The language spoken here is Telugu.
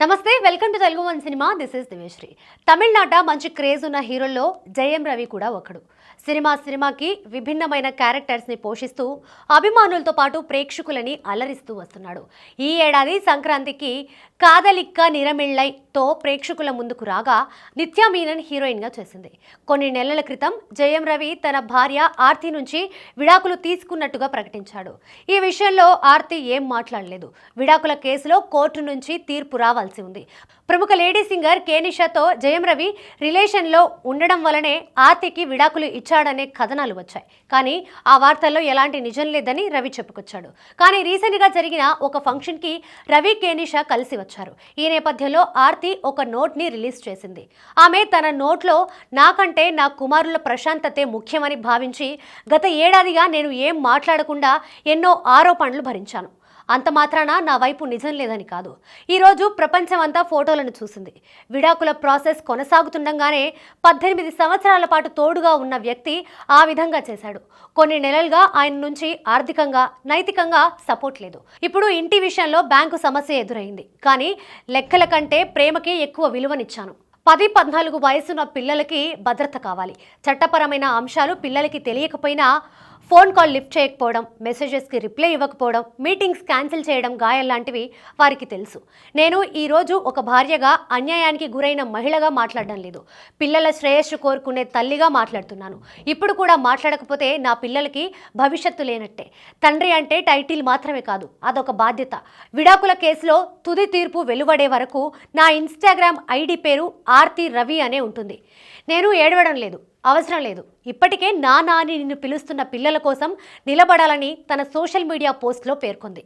నమస్తే, welcome to Telugu one cinema. This is Diveshri. తమిళనాట మంచి క్రేజ్ ఉన్న హీరోల్లో జయం రవి కూడా ఒకడు. సినిమాకి విభిన్నమైన క్యారెక్టర్స్ని పోషిస్తూ అభిమానులతో పాటు ప్రేక్షకులని అలరిస్తూ వస్తున్నాడు. ఈ ఏడాది సంక్రాంతికి కాదలిక్క నిరమిళ్ళైతో ప్రేక్షకుల ముందుకు రాగా నిత్యా మీనన్ హీరోయిన్గా చేసింది. కొన్ని నెలల క్రితం జయం రవి తన భార్య ఆర్తి నుంచి విడాకులు తీసుకున్నట్టుగా ప్రకటించాడు. ఈ విషయంలో ఆర్తి ఏం మాట్లాడలేదు. విడాకుల కేసులో కోర్టు నుంచి తీర్పు రావాల్సి ఉంది. ప్రముఖ లేడీ సింగర్ కేనిషాతో జయం రవి రిలేషన్లో ఉండడం వలనే ఆర్తికి విడాకులు ఇచ్చాడనే కథనాలు వచ్చాయి. కానీ ఆ వార్తల్లో ఎలాంటి నిజం లేదని రవి చెప్పుకొచ్చాడు. కానీ రీసెంట్గా జరిగిన ఒక ఫంక్షన్కి రవి కేనిషా కలిసి వచ్చారు. ఈ నేపథ్యంలో ఆర్తి ఒక నోట్ని రిలీజ్ చేసింది. ఆమె తన నోట్లో నాకంటే నా కుమారుల ప్రశాంతతే ముఖ్యమని భావించి గత ఏడాదిగా నేను ఏం మాట్లాడకుండా ఎన్నో ఆరోపణలు భరించాను. అంత మాత్రాన నా వైపు నిజం లేదని కాదు. ఈరోజు ప్రపంచమంతా ఫోటోలను చూసింది. విడాకుల ప్రాసెస్ కొనసాగుతుండగానే 18 సంవత్సరాల పాటు తోడుగా ఉన్న వ్యక్తి ఆ విధంగా చేశాడు. కొన్ని నెలలుగా ఆయన నుంచి ఆర్థికంగా నైతికంగా సపోర్ట్ లేదు. ఇప్పుడు ఇంటి విషయంలో బ్యాంకు సమస్య ఎదురైంది. కానీ లెక్కల కంటే ప్రేమకే ఎక్కువ విలువనిచ్చాను. 10-14 వయసున్న పిల్లలకి భద్రత కావాలి. చట్టపరమైన అంశాలు పిల్లలకి తెలియకపోయినా ఫోన్ కాల్ లిఫ్ట్ చేయకపోవడం, మెసేజెస్కి రిప్లై ఇవ్వకపోవడం, మీటింగ్స్ క్యాన్సిల్ చేయడం, గాయం లాంటివి వారికి తెలుసు. నేను ఈరోజు ఒక భార్యగా అన్యాయానికి గురైన మహిళగా మాట్లాడడం లేదు. పిల్లల శ్రేయస్సు కోరుకునే తల్లిగా మాట్లాడుతున్నాను. ఇప్పుడు కూడా మాట్లాడకపోతే నా పిల్లలకి భవిష్యత్తు లేనట్టే. తండ్రి అంటే టైటిల్ మాత్రమే కాదు, అదొక బాధ్యత. విడాకుల కేసులో తుది తీర్పు వెలువడే వరకు నా ఇన్స్టాగ్రామ్ ఐడి పేరు ఆర్తి రవి అనే ఉంటుంది. నేను ఏడవడం లేదు, అవసరం లేదు. ఇప్పటికే నాని నిన్ను పిలుస్తున్న పిల్లల కోసం నిలబడాలని తన సోషల్ మీడియా పోస్ట్లో పేర్కొంది.